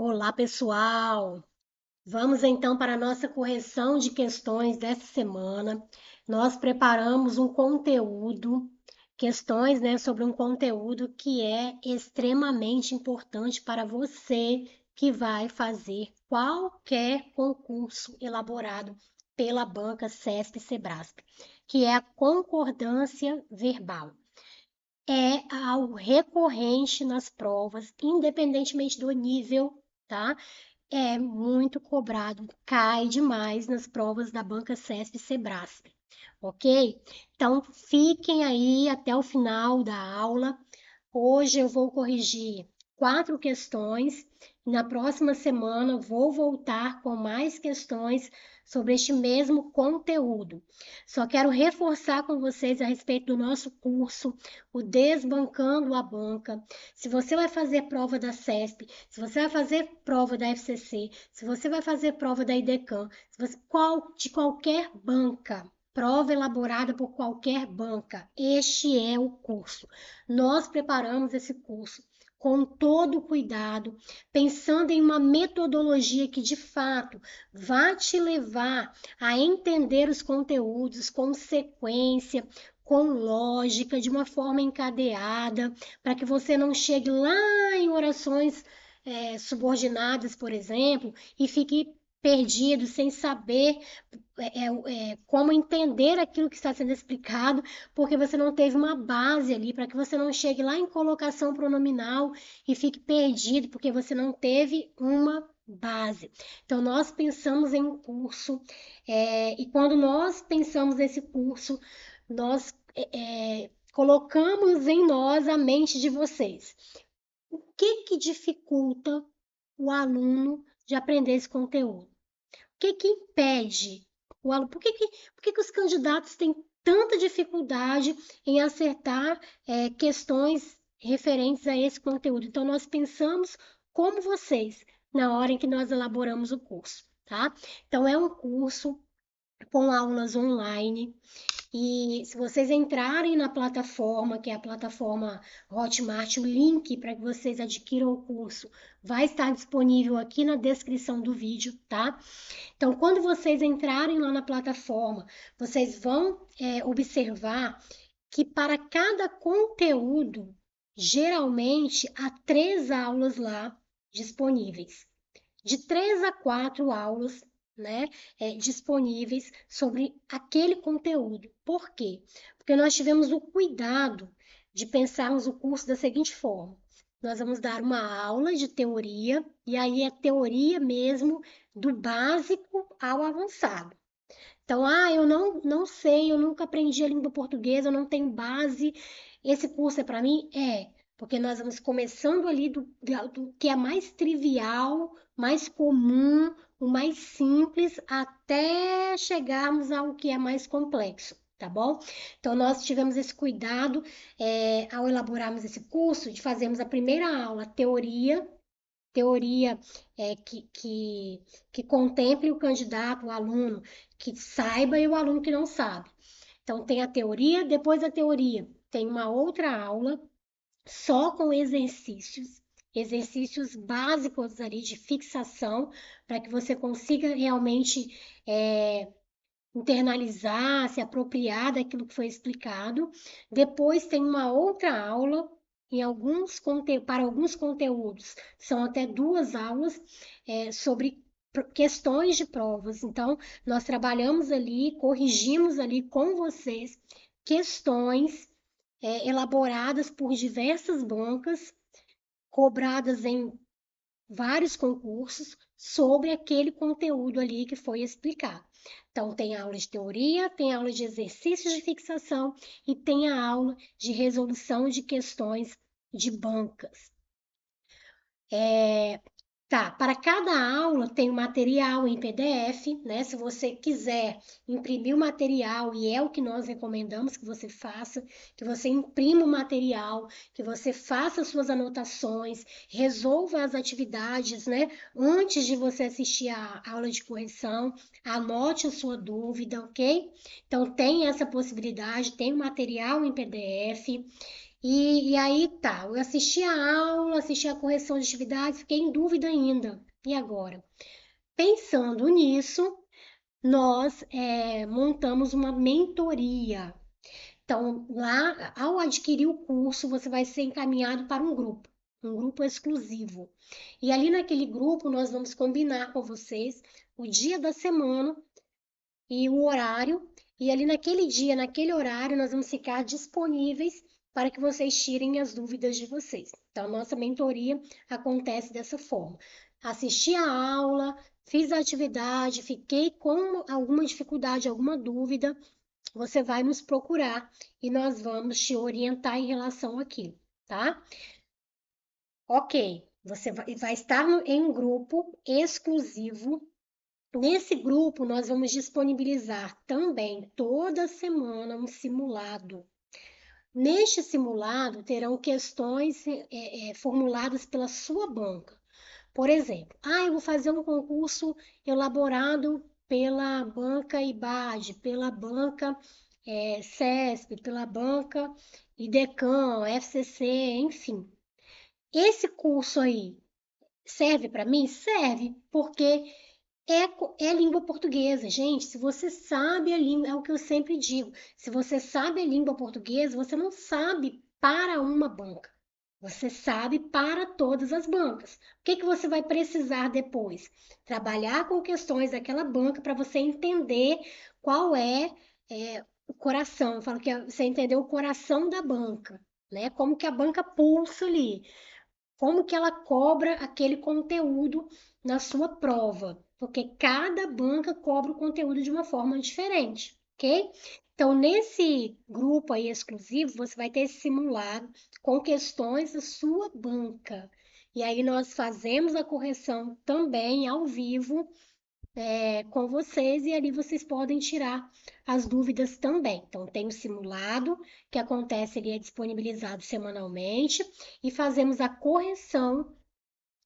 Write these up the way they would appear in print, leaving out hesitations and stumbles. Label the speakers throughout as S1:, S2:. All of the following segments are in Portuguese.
S1: Olá, pessoal! Vamos então para a nossa correção de questões dessa semana. Nós preparamos um conteúdo, questões, sobre um conteúdo que é extremamente importante para você que vai fazer qualquer concurso elaborado pela banca CESP e Sebrasp, que é a concordância verbal. É algo recorrente nas provas, independentemente do nível, tá? É muito cobrado, cai demais nas provas da banca CESP e Sebrasp, ok? Então fiquem aí até o final da aula. Hoje eu vou corrigir 4 questões. Na próxima semana vou voltar com mais questões sobre este mesmo conteúdo. Só quero reforçar com vocês a respeito do nosso curso, o Desbancando a Banca. Se você vai fazer prova da CESP, se você vai fazer prova da FCC, se você vai fazer prova da IDECAM, de qualquer banca, prova elaborada por qualquer banca, este é o curso. Nós preparamos esse curso com todo o cuidado, pensando em uma metodologia que de fato vai te levar a entender os conteúdos com sequência, com lógica, de uma forma encadeada, para que você não chegue lá em orações subordinadas, por exemplo, e fique perdido, sem saber como entender aquilo que está sendo explicado, porque você não teve uma base ali, para que você não chegue lá em colocação pronominal e fique perdido, porque você não teve uma base. Então, nós pensamos em um curso, e quando nós pensamos nesse curso, nós colocamos em nós a mente de vocês. O que dificulta o aluno de aprender esse conteúdo? O que impede o aluno? Por que os candidatos têm tanta dificuldade em acertar questões referentes a esse conteúdo? Então, nós pensamos como vocês na hora em que nós elaboramos o curso, tá? Então, é um curso com aulas online. E se vocês entrarem na plataforma, que é a plataforma Hotmart, o link para que vocês adquiram o curso vai estar disponível aqui na descrição do vídeo, tá? Então, quando vocês entrarem lá na plataforma, vocês vão observar que para cada conteúdo, geralmente há 3 aulas lá disponíveis, de 3 a 4 aulas, né, disponíveis sobre aquele conteúdo. Por quê? Porque nós tivemos o cuidado de pensarmos o curso da seguinte forma: nós vamos dar uma aula de teoria, e aí é teoria mesmo, do básico ao avançado. Então, eu não sei, eu nunca aprendi a língua portuguesa, eu não tenho base. Esse curso é para mim? É, porque nós vamos começando ali do que é mais trivial, mais comum, o mais simples, até chegarmos ao que é mais complexo. Tá bom? Então, nós tivemos esse cuidado, ao elaborarmos esse curso, de fazermos a primeira aula, teoria que contemple o candidato, o aluno que saiba e o aluno que não sabe. Então, tem a teoria, depois da teoria, tem uma outra aula só com exercícios básicos ali de fixação, para que você consiga realmente internalizar, se apropriar daquilo que foi explicado. Depois tem uma outra aula para alguns conteúdos, são até 2 aulas sobre questões de provas. Então, nós trabalhamos ali, corrigimos ali com vocês questões elaboradas por diversas bancas, cobradas em vários concursos sobre aquele conteúdo ali que foi explicado. Então, tem aula de teoria, tem aula de exercícios de fixação e tem a aula de resolução de questões de bancas. Tá, para cada aula tem um material em PDF, né? Se você quiser imprimir o material, e é o que nós recomendamos que você faça, que você imprima o material, que você faça suas anotações, resolva as atividades, né? Antes de você assistir a aula de correção, anote a sua dúvida, ok? Então tem essa possibilidade, tem o material em PDF. E aí tá, eu assisti a aula, assisti a correção de atividades, fiquei em dúvida ainda. E agora? Pensando nisso, nós montamos uma mentoria. Então, lá, ao adquirir o curso, você vai ser encaminhado para um grupo exclusivo. E ali naquele grupo, nós vamos combinar com vocês o dia da semana e o horário. E ali naquele dia, naquele horário, nós vamos ficar disponíveis para que vocês tirem as dúvidas de vocês. Então, a nossa mentoria acontece dessa forma. Assisti a aula, fiz a atividade, fiquei com alguma dificuldade, alguma dúvida, você vai nos procurar e nós vamos te orientar em relação àquilo, tá? Ok, você vai estar em um grupo exclusivo. Nesse grupo, nós vamos disponibilizar também toda semana um simulado. Neste simulado, terão questões formuladas pela sua banca. Por exemplo, eu vou fazer um concurso elaborado pela banca IBAD, pela banca CESP, pela banca IDECAM, FCC, enfim. Esse curso aí serve para mim? Serve, porque é língua portuguesa, gente. Se você sabe a língua, é o que eu sempre digo. Se você sabe a língua portuguesa, você não sabe para uma banca. Você sabe para todas as bancas. O que você vai precisar depois? Trabalhar com questões daquela banca para você entender qual o coração. Eu falo que você entendeu o coração da banca, né? Como que a banca pulsa ali, como que ela cobra aquele conteúdo na sua prova, porque cada banca cobra o conteúdo de uma forma diferente, ok? Então, nesse grupo aí exclusivo, você vai ter esse simulado com questões da sua banca. E aí nós fazemos a correção também ao vivo com vocês e ali vocês podem tirar as dúvidas também. Então, tem o simulado que acontece, ele é disponibilizado semanalmente e fazemos a correção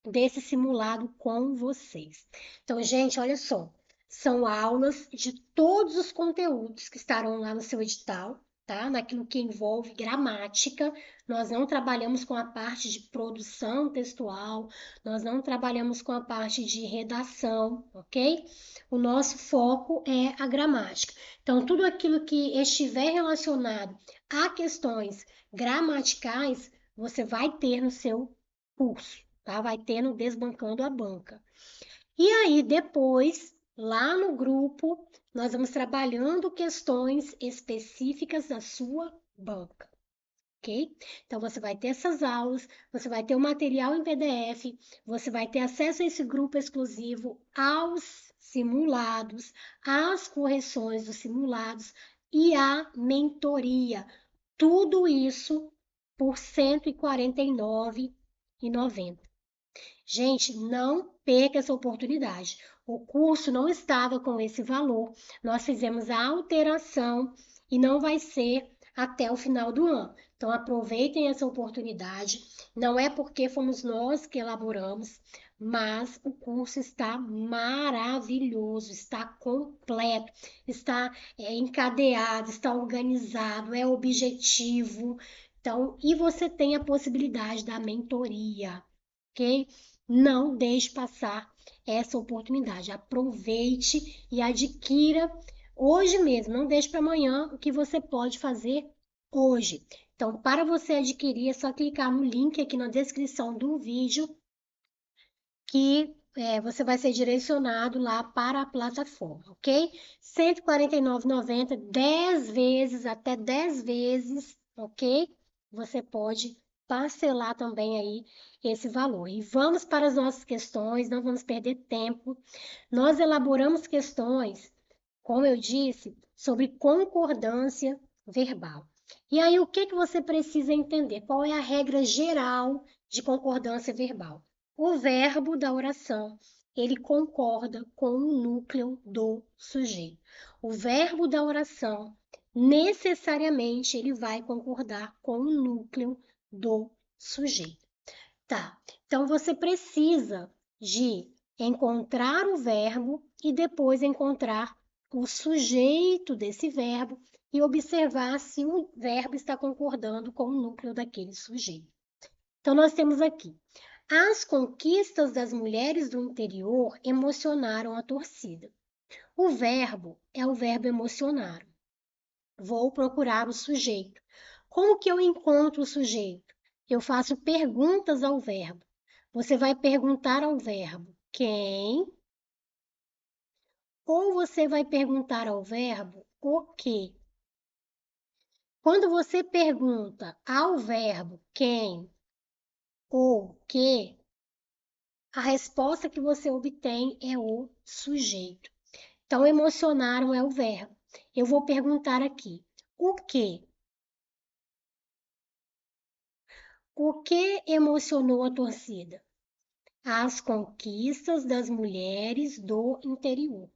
S1: desse simulado com vocês. Então, gente, olha só, são aulas de todos os conteúdos que estarão lá no seu edital, tá? Naquilo que envolve gramática, nós não trabalhamos com a parte de produção textual, nós não trabalhamos com a parte de redação, ok? O nosso foco é a gramática. Então, tudo aquilo que estiver relacionado a questões gramaticais, você vai ter no seu curso, tá? Vai ter no Desbancando a Banca. E aí, depois, lá no grupo, nós vamos trabalhando questões específicas da sua banca, ok? Então, você vai ter essas aulas, você vai ter o material em PDF, você vai ter acesso a esse grupo exclusivo, aos simulados, às correções dos simulados e à mentoria. Tudo isso por R$ 149,90. Gente, não perca essa oportunidade. O curso não estava com esse valor. Nós fizemos a alteração e não vai ser até o final do ano. Então aproveitem essa oportunidade. Não é porque fomos nós que elaboramos, mas o curso está maravilhoso, está completo, está encadeado, está organizado, é objetivo. Então, e você tem a possibilidade da mentoria, ok? Não deixe passar essa oportunidade. Aproveite e adquira hoje mesmo. Não deixe para amanhã o que você pode fazer hoje. Então, para você adquirir, é só clicar no link aqui na descrição do vídeo que você vai ser direcionado lá para a plataforma, ok? R$ 149,90, 10 vezes, até 10 vezes, ok? Você pode parcelar também aí esse valor. E vamos para as nossas questões, não vamos perder tempo. Nós elaboramos questões, como eu disse, sobre concordância verbal. E aí, o que você precisa entender? Qual é a regra geral de concordância verbal? O verbo da oração, ele concorda com o núcleo do sujeito. O verbo da oração, necessariamente, ele vai concordar com o núcleo do sujeito. Tá, então você precisa de encontrar o verbo e depois encontrar o sujeito desse verbo e observar se o verbo está concordando com o núcleo daquele sujeito. Então, nós temos aqui: as conquistas das mulheres do interior emocionaram a torcida. O verbo é o verbo emocionar. Vou procurar o sujeito. Como que eu encontro o sujeito? Eu faço perguntas ao verbo. Você vai perguntar ao verbo quem, ou você vai perguntar ao verbo o quê. Quando você pergunta ao verbo quem ou que, a resposta que você obtém é o sujeito. Então, emocionaram é o verbo. Eu vou perguntar aqui: o que? O que emocionou a torcida? As conquistas das mulheres do interior.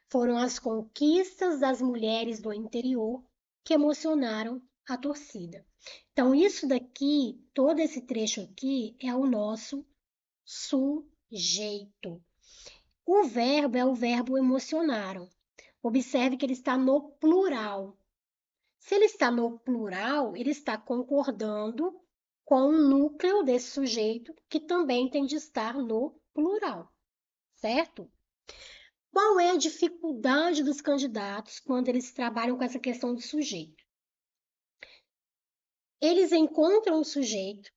S1: Foram as conquistas das mulheres do interior que emocionaram a torcida. Então, isso daqui, todo esse trecho aqui, é o nosso sujeito. O verbo é o verbo emocionaram. Observe que ele está no plural. Se ele está no plural, ele está concordando com o núcleo desse sujeito, que também tem de estar no plural, certo? Qual é a dificuldade dos candidatos quando eles trabalham com essa questão do sujeito? Eles encontram o sujeito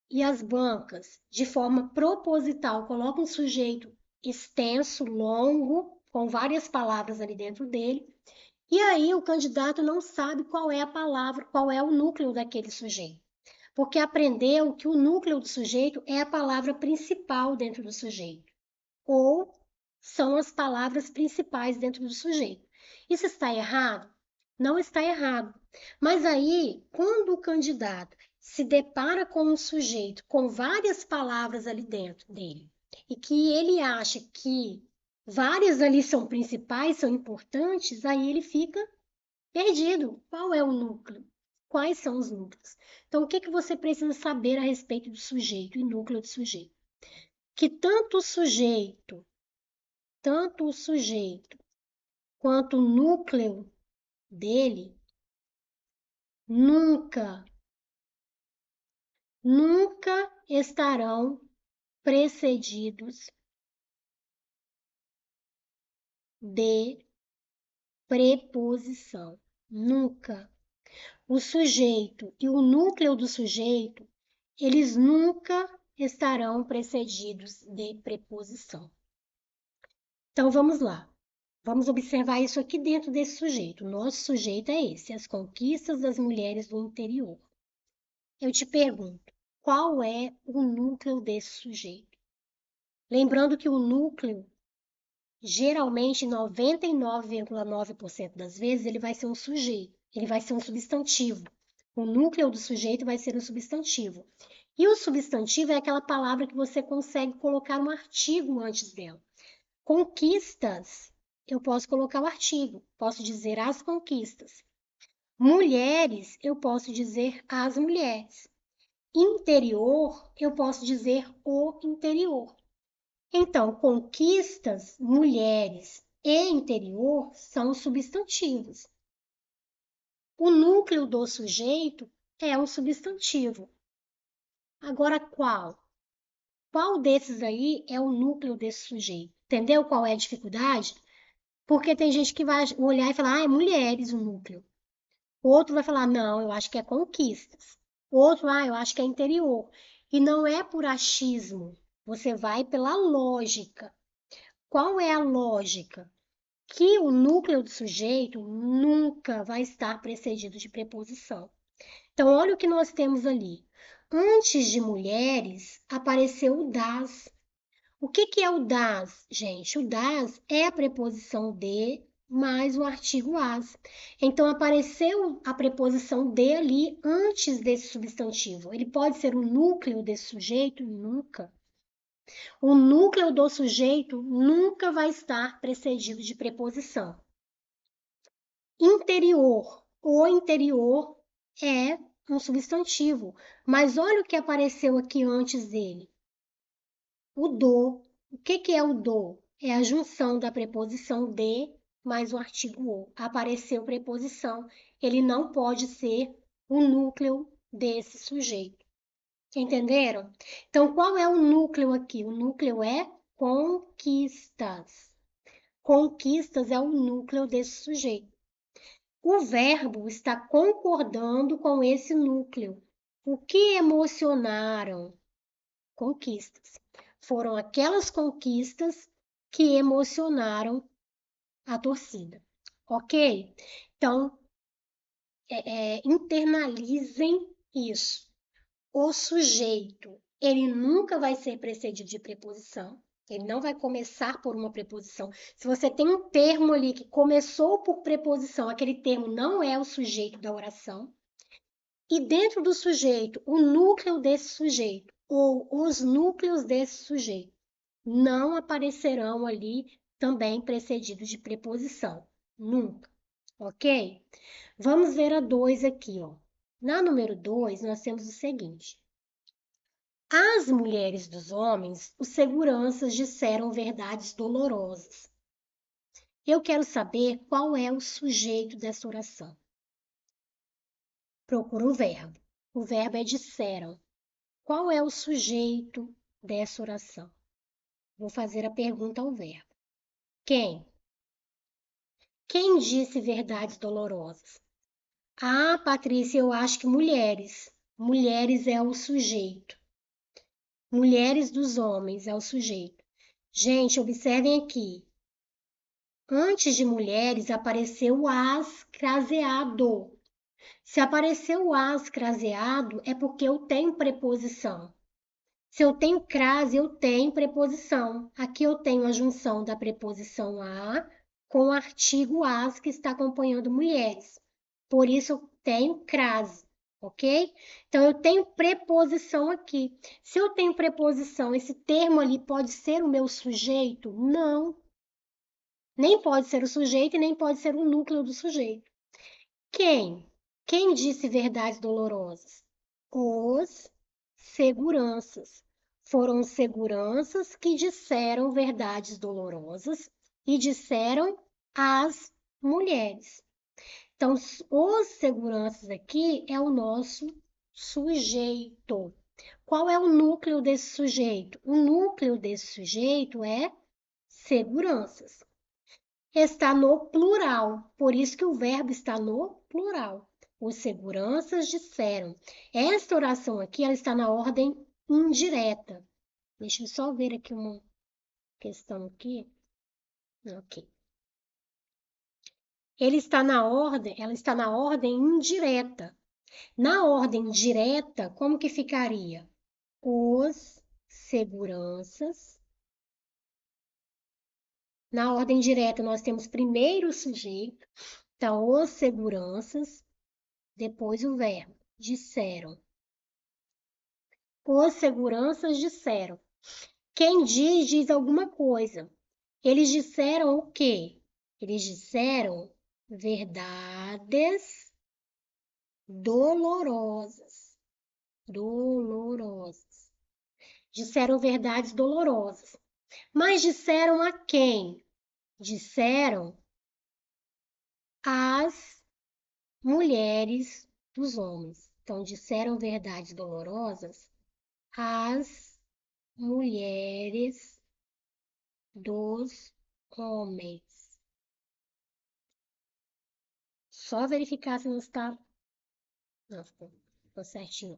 S1: e as bancas, de forma proposital, colocam um sujeito extenso, longo, com várias palavras ali dentro dele, e aí o candidato não sabe qual é a palavra, qual é o núcleo daquele sujeito, porque aprendeu que o núcleo do sujeito é a palavra principal dentro do sujeito, ou são as palavras principais dentro do sujeito. Isso está errado? Não está errado. Mas aí, quando o candidato se depara com um sujeito com várias palavras ali dentro dele, e que ele acha que várias ali são principais, são importantes, aí ele fica perdido. Qual é o núcleo? Quais são os núcleos? Então, o que que você precisa saber a respeito do sujeito e núcleo do sujeito? Que tanto o sujeito quanto o núcleo dele nunca, nunca estarão precedidos de preposição. Nunca. O sujeito e o núcleo do sujeito, eles nunca estarão precedidos de preposição. Então vamos lá. Vamos observar isso aqui dentro desse sujeito. O nosso sujeito é esse, as conquistas das mulheres do interior. Eu te pergunto, qual é o núcleo desse sujeito? Lembrando que o núcleo, geralmente 99,9% das vezes, ele vai ser um sujeito, ele vai ser um substantivo. O núcleo do sujeito vai ser um substantivo. E o substantivo é aquela palavra que você consegue colocar um artigo antes dela. Conquistas, eu posso colocar o artigo, posso dizer as conquistas. Mulheres, eu posso dizer as mulheres. Interior, eu posso dizer o interior. Então, conquistas, mulheres e interior são substantivos. O núcleo do sujeito é um substantivo. Agora, qual? Qual desses aí é o núcleo desse sujeito? Entendeu qual é a dificuldade? Porque tem gente que vai olhar e falar, é mulheres o núcleo. O outro vai falar, não, eu acho que é conquistas. O outro, eu acho que é interior. E não é por achismo. Você vai pela lógica. Qual é a lógica? Que o núcleo do sujeito nunca vai estar precedido de preposição. Então, olha o que nós temos ali. Antes de mulheres, apareceu o das. O que que é o das, gente? O das é a preposição de mais o artigo as. Então, apareceu a preposição de ali antes desse substantivo. Ele pode ser o núcleo desse sujeito? Nunca. O núcleo do sujeito nunca vai estar precedido de preposição. Interior. O interior é um substantivo, mas olha o que apareceu aqui antes dele. O do. O que que é o do? É a junção da preposição de mais o artigo ou. Apareceu preposição, ele não pode ser o núcleo desse sujeito. Entenderam? Então, qual é o núcleo aqui? O núcleo é conquistas. Conquistas é o núcleo desse sujeito. O verbo está concordando com esse núcleo. O que emocionaram? Conquistas. Foram aquelas conquistas que emocionaram a torcida. Ok? Então, internalizem isso. O sujeito, ele nunca vai ser precedido de preposição. Ele não vai começar por uma preposição. Se você tem um termo ali que começou por preposição, aquele termo não é o sujeito da oração. E dentro do sujeito, o núcleo desse sujeito, ou os núcleos desse sujeito, não aparecerão ali também precedidos de preposição. Nunca. Ok? Vamos ver a 2 aqui, ó. Na número 2, nós temos o seguinte. Às mulheres dos homens, os seguranças disseram verdades dolorosas. Eu quero saber qual é o sujeito dessa oração. Procura o verbo. O verbo é disseram. Qual é o sujeito dessa oração? Vou fazer a pergunta ao verbo. Quem? Quem disse verdades dolorosas? Ah, Patrícia, eu acho que mulheres. Mulheres é o sujeito. Mulheres dos homens é o sujeito. Gente, observem aqui. Antes de mulheres apareceu o as craseado. Se apareceu o as craseado é porque eu tenho preposição. Se eu tenho crase, eu tenho preposição. Aqui eu tenho a junção da preposição a com o artigo as que está acompanhando mulheres. Por isso eu tenho crase, ok? Então eu tenho preposição aqui. Se eu tenho preposição, esse termo ali pode ser o meu sujeito? Não. Nem pode ser o sujeito e nem pode ser o núcleo do sujeito. Quem? Quem disse verdades dolorosas? Os seguranças. Foram os seguranças que disseram verdades dolorosas e disseram às mulheres. Então, os seguranças aqui é o nosso sujeito. Qual é o núcleo desse sujeito? O núcleo desse sujeito é seguranças. Está no plural, por isso que o verbo está no plural. Os seguranças disseram. Esta oração aqui, ela está na ordem indireta. Deixa eu só ver aqui uma questão aqui. Ok. Ela está na ordem indireta. Na ordem direta, como que ficaria? Os seguranças. Na ordem direta, nós temos primeiro o sujeito, então os seguranças, depois o verbo. Disseram. Os seguranças disseram. Quem diz, diz alguma coisa. Eles disseram o quê? Eles disseram verdades dolorosas. Dolorosas. Disseram verdades dolorosas. Mas disseram a quem? Disseram às mulheres dos homens. Então, disseram verdades dolorosas às mulheres dos homens. Só verificar se não está. Não, ficou certinho.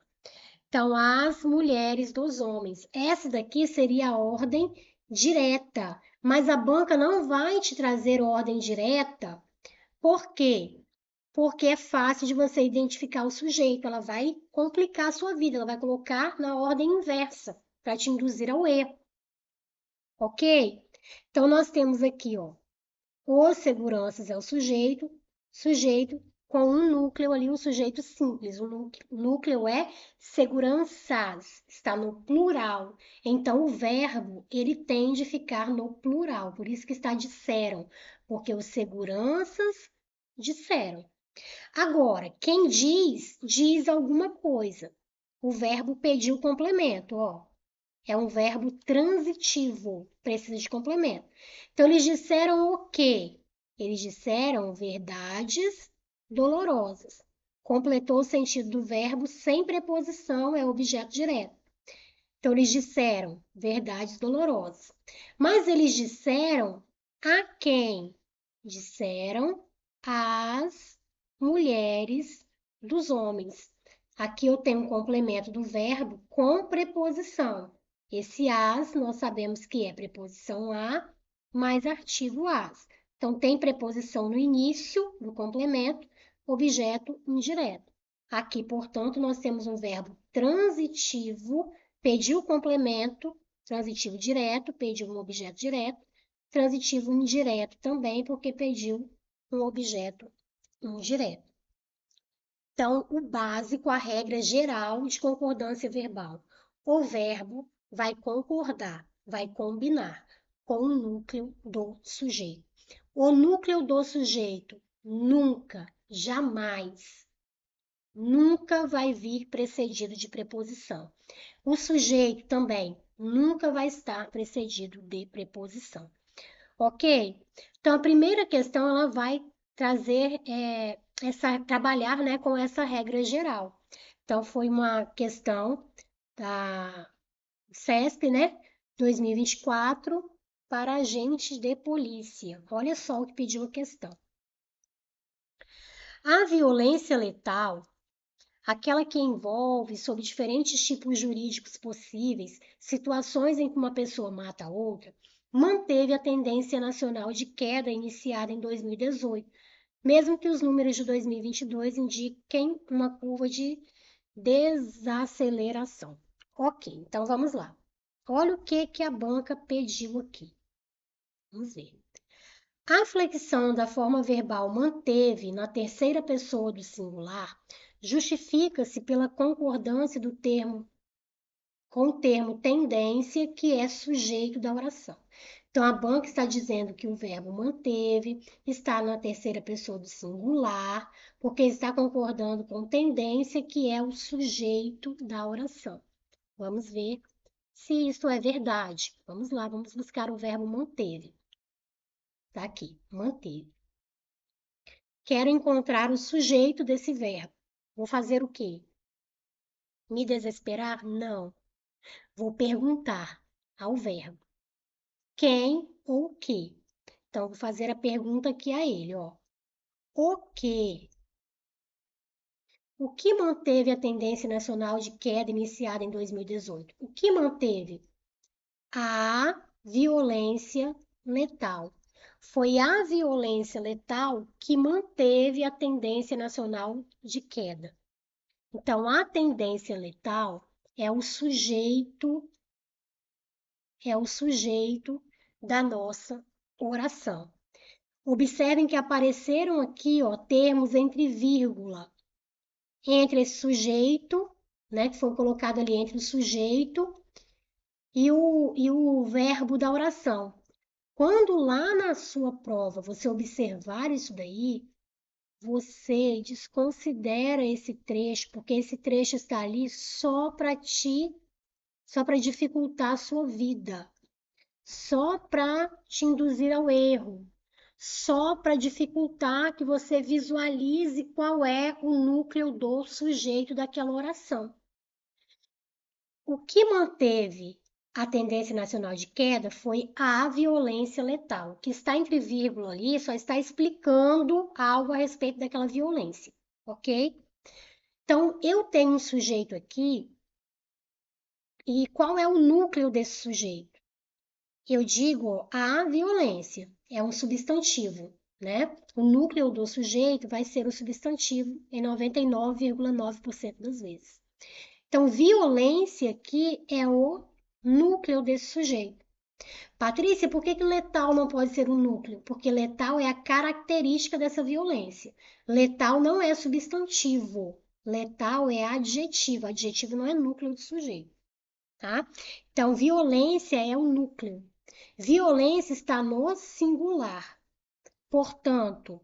S1: Então, as mulheres dos homens. Essa daqui seria a ordem direta, mas a banca não vai te trazer ordem direta. Por quê? Porque é fácil de você identificar o sujeito. Ela vai complicar a sua vida, ela vai colocar na ordem inversa para te induzir ao erro. Ok? Então, nós temos aqui, ó, os seguranças é o sujeito, sujeito com um núcleo ali, um sujeito simples. O núcleo é seguranças, está no plural. Então, o verbo, ele tende a ficar no plural, por isso que está disseram, porque os seguranças disseram. Agora, quem diz, diz alguma coisa. O verbo pediu complemento, ó. É um verbo transitivo, precisa de complemento. Então, eles disseram o quê? Eles disseram verdades dolorosas. Completou o sentido do verbo sem preposição, é objeto direto. Então, eles disseram verdades dolorosas. Mas eles disseram a quem? Disseram às mulheres dos homens. Aqui eu tenho um complemento do verbo com preposição. Esse as, nós sabemos que é preposição a mais artigo as. Então, tem preposição no início do complemento, objeto indireto. Aqui, portanto, nós temos um verbo transitivo, pediu complemento, transitivo direto, pediu um objeto direto, transitivo indireto também, porque pediu um objeto indireto. Então, o básico, a regra geral de concordância verbal. O verbo vai concordar, vai combinar com o núcleo do sujeito. O núcleo do sujeito nunca, jamais, nunca vai vir precedido de preposição. O sujeito também nunca vai estar precedido de preposição. Ok? Então, a primeira questão ela vai trazer trabalhar, né, com essa regra geral. Então, foi uma questão da CESP, né, 2024, para agentes de polícia. Olha só o que pediu a questão. A violência letal, aquela que envolve, sob diferentes tipos jurídicos possíveis, situações em que uma pessoa mata a outra, manteve a tendência nacional de queda iniciada em 2018, mesmo que os números de 2022 indiquem uma curva de desaceleração. Ok, então vamos lá. Olha o que a banca pediu aqui. Vamos ver. A flexão da forma verbal manteve na terceira pessoa do singular justifica-se pela concordância do termo com o termo tendência, que é sujeito da oração. Então, a banca está dizendo que o verbo manteve está na terceira pessoa do singular, porque está concordando com tendência, que é o sujeito da oração. Vamos ver se isso é verdade. Vamos lá, vamos buscar o verbo manteve. Está aqui, manteve. Quero encontrar o sujeito desse verbo. Vou fazer o quê? Me desesperar? Não. Vou perguntar ao verbo. Quem ou que? Então, vou fazer a pergunta aqui a ele, ó. O que? O que manteve a tendência nacional de queda iniciada em 2018? O que manteve? A violência letal. Foi a violência letal que manteve a tendência nacional de queda. Então, a tendência letal é o sujeito da nossa oração. Observem que apareceram aqui, ó, termos entre vírgula, entre esse sujeito, né, que foi colocado ali entre o sujeito e o verbo da oração. Quando lá na sua prova você observar isso daí, você desconsidera esse trecho, porque esse trecho está ali só para dificultar a sua vida, só para te induzir ao erro, só para dificultar que você visualize qual é o núcleo do sujeito daquela oração. O que manteve a tendência nacional de queda foi a violência letal. O que está entre vírgula ali só está explicando algo a respeito daquela violência, ok? Então, eu tenho um sujeito aqui, e qual é o núcleo desse sujeito? Eu digo a violência, é um substantivo, né? O núcleo do sujeito vai ser o substantivo em 99,9% das vezes. Então, violência aqui é o núcleo desse sujeito. Patrícia, por que letal não pode ser um núcleo? Porque letal é a característica dessa violência. Letal não é substantivo. Letal é adjetivo. Adjetivo não é núcleo do sujeito, tá? Então, violência é o núcleo. Violência está no singular. Portanto,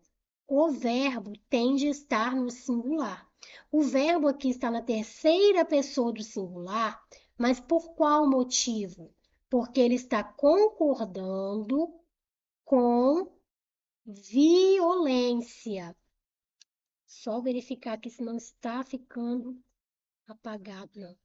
S1: o verbo tende a estar no singular. O verbo aqui está na terceira pessoa do singular, mas por qual motivo? Porque ele está concordando com violência. Só verificar aqui se não está ficando apagado, não.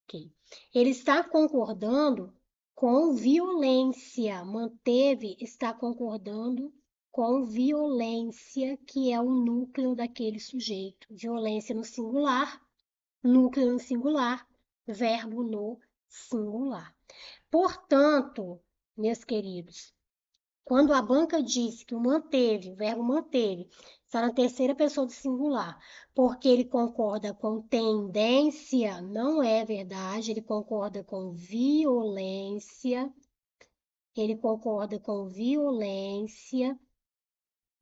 S1: Ok. Ele está concordando com violência. Manteve, está concordando com violência, que é o núcleo daquele sujeito. Violência no singular, núcleo no singular, verbo no singular. Portanto, meus queridos, quando a banca disse que o manteve, o verbo manteve, está na terceira pessoa do singular, porque ele concorda com tendência, não é verdade, ele concorda com violência, ele concorda com violência.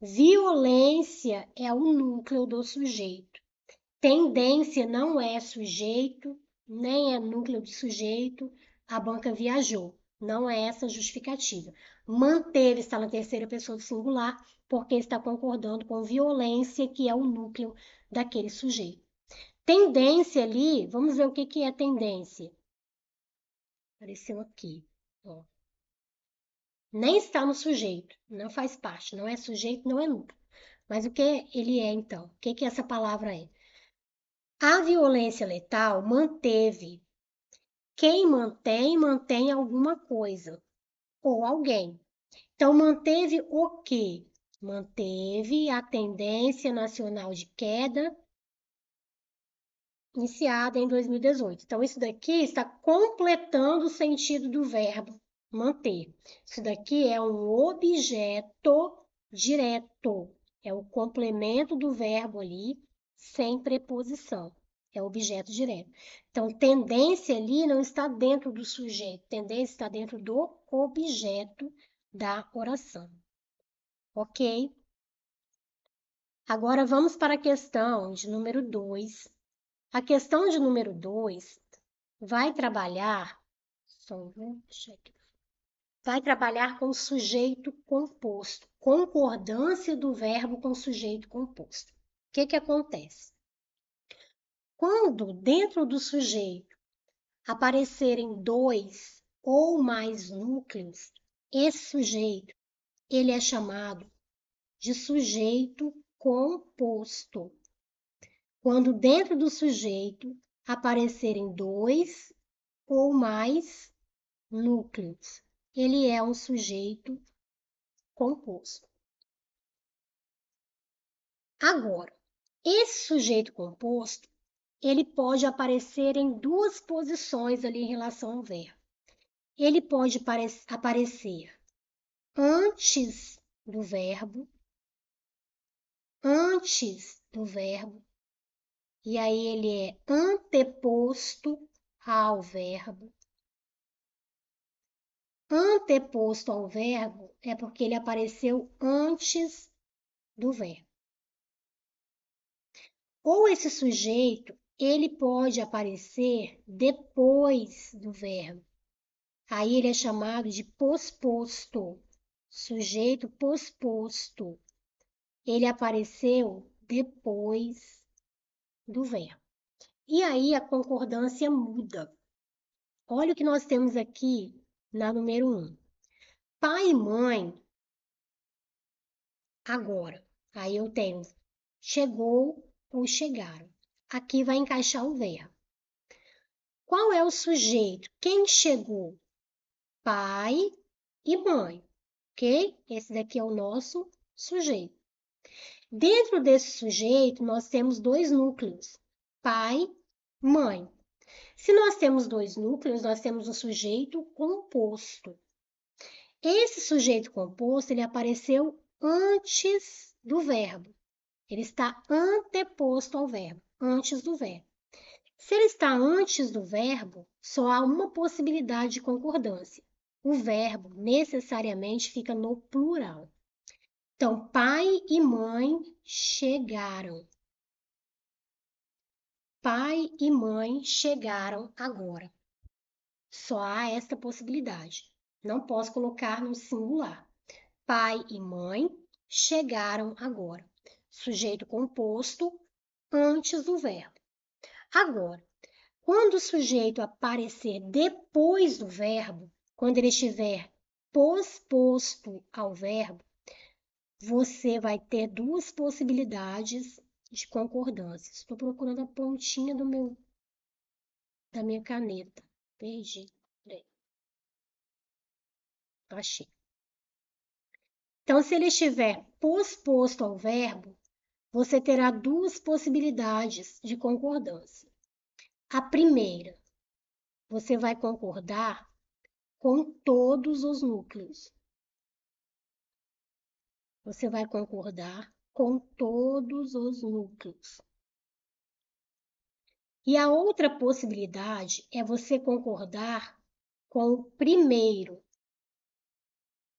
S1: Violência é o núcleo do sujeito. Tendência não é sujeito, nem é núcleo de sujeito, a banca viajou. Não é essa a justificativa. Manteve está na terceira pessoa do singular, porque está concordando com violência, que é o núcleo daquele sujeito. Tendência ali, vamos ver o que é tendência. Apareceu aqui. Ó. Nem está no sujeito, não faz parte, não é sujeito, não é núcleo. Mas o que ele é então? O que essa palavra é? A violência letal manteve. Quem mantém, mantém alguma coisa ou alguém. Então, manteve o quê? Manteve a tendência nacional de queda iniciada em 2018. Então, isso daqui está completando o sentido do verbo manter. Isso daqui é um objeto direto. É o complemento do verbo ali, sem preposição. É objeto direto. Então, tendência ali não está dentro do sujeito. Tendência está dentro do objeto da oração. Ok? Agora vamos para a questão de número 2. A questão de número 2 vai trabalhar, vai trabalhar com o sujeito composto, concordância do verbo com o sujeito composto. O que acontece? Quando dentro do sujeito aparecerem dois ou mais núcleos, esse sujeito ele é chamado de sujeito composto. Quando dentro do sujeito aparecerem dois ou mais núcleos, ele é um sujeito composto. Agora, esse sujeito composto, ele pode aparecer em duas posições ali em relação ao verbo. Ele pode aparecer antes do verbo, e aí ele é anteposto ao verbo. Anteposto ao verbo é porque ele apareceu antes do verbo. Ou esse sujeito, ele pode aparecer depois do verbo. Aí ele é chamado de posposto. Sujeito posposto. Ele apareceu depois do verbo. E aí a concordância muda. Olha o que nós temos aqui na número 1. Pai e mãe, agora. Aí eu tenho chegou ou chegaram. Aqui vai encaixar o verbo. Qual é o sujeito? Quem chegou? Pai e mãe, ok? Esse daqui é o nosso sujeito. Dentro desse sujeito, nós temos dois núcleos, pai, mãe. Se nós temos dois núcleos, nós temos um sujeito composto. Esse sujeito composto, ele apareceu antes do verbo. Ele está anteposto ao verbo, antes do verbo. Se ele está antes do verbo, só há uma possibilidade de concordância. O verbo necessariamente fica no plural. Então, pai e mãe chegaram. Pai e mãe chegaram agora. Só há esta possibilidade. Não posso colocar no singular. Pai e mãe chegaram agora. Sujeito composto antes do verbo. Agora, quando o sujeito aparecer depois do verbo, quando ele estiver posposto ao verbo, você vai ter duas possibilidades de concordância. Estou procurando a pontinha da minha caneta. Perdi. Peraí. Achei. Então, se ele estiver posposto ao verbo, você terá duas possibilidades de concordância. A primeira, você vai concordar com todos os núcleos. Você vai concordar com todos os núcleos. E a outra possibilidade é você concordar com o primeiro